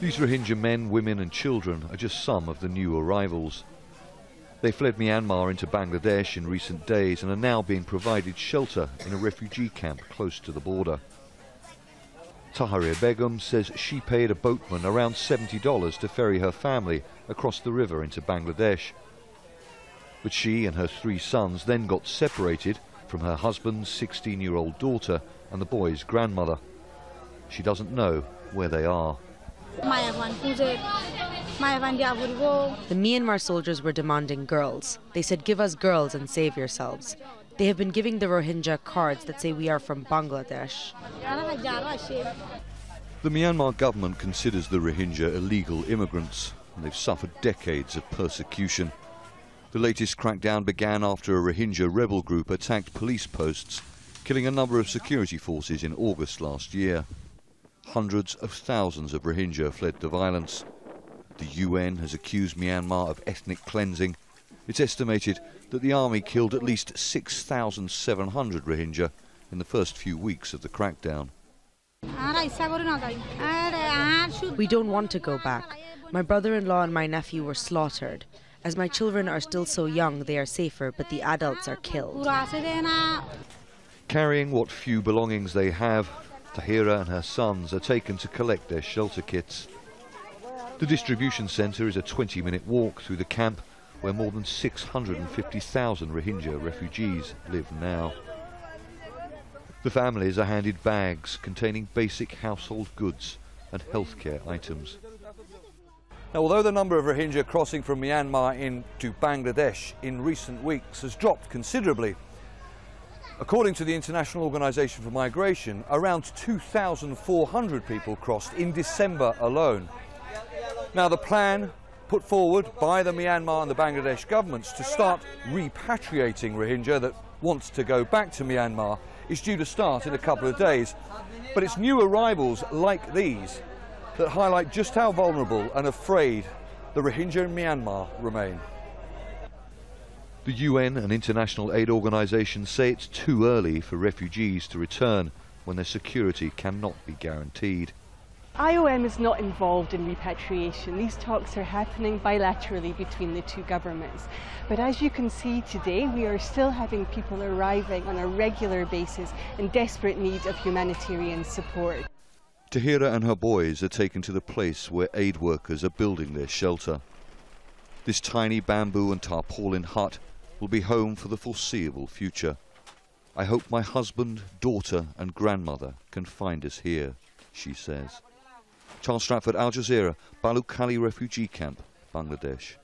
These Rohingya men, women and children are just some of the new arrivals. They fled Myanmar into Bangladesh in recent days and are now being provided shelter in a refugee camp close to the border. TAHIRA BEGUM says she paid a boatman around $70 to ferry her family across the river into Bangladesh. But she and her 3 sons then got separated from her husband's 16-year-old daughter and the boy's grandmother. She doesn't know where they are. The Myanmar soldiers were demanding girls. They said, "Give us girls and save yourselves." They have been giving the Rohingya cards that say we are from Bangladesh. The Myanmar government considers the Rohingya illegal immigrants, and they've suffered decades of persecution. The latest crackdown began after a Rohingya rebel group attacked police posts, killing a number of security forces in August last year. Hundreds of thousands of Rohingya fled the violence. The UN has accused Myanmar of ethnic cleansing. It's estimated that the army killed at least 6,700 Rohingya in the first few weeks of the crackdown. We don't want to go back. My brother-in-law and my nephew were slaughtered. As my children are still so young, they are safer, but the adults are killed. Carrying what few belongings they have, TAHIRA and her sons are taken to collect their shelter kits. The distribution centre is a 20-minute walk through the camp where more than 650,000 Rohingya refugees live now. The families are handed bags containing basic household goods and healthcare items. Now, although the number of Rohingya crossing from Myanmar into Bangladesh in recent weeks has dropped considerably, according to the International Organization for Migration, around 2,400 people crossed in December alone. Now, the plan put forward by the Myanmar and the Bangladesh governments to start repatriating Rohingya that wants to go back to Myanmar is due to start in a couple of days. But it's new arrivals like these that highlight just how vulnerable and afraid the Rohingya in Myanmar remain. The UN and international aid organisations say it's too early for refugees to return when their security cannot be guaranteed. IOM is not involved in repatriation. These talks are happening bilaterally between the 2 governments. But as you can see today, we are still having people arriving on a regular basis in desperate need of humanitarian support. TAHIRA and her boys are taken to the place where aid workers are building their shelter. This tiny bamboo and tarpaulin hut will be home for the foreseeable future. I hope my husband, daughter and grandmother can find us here, she says. Stratford, Al Jazeera, Balukhali refugee camp, Bangladesh.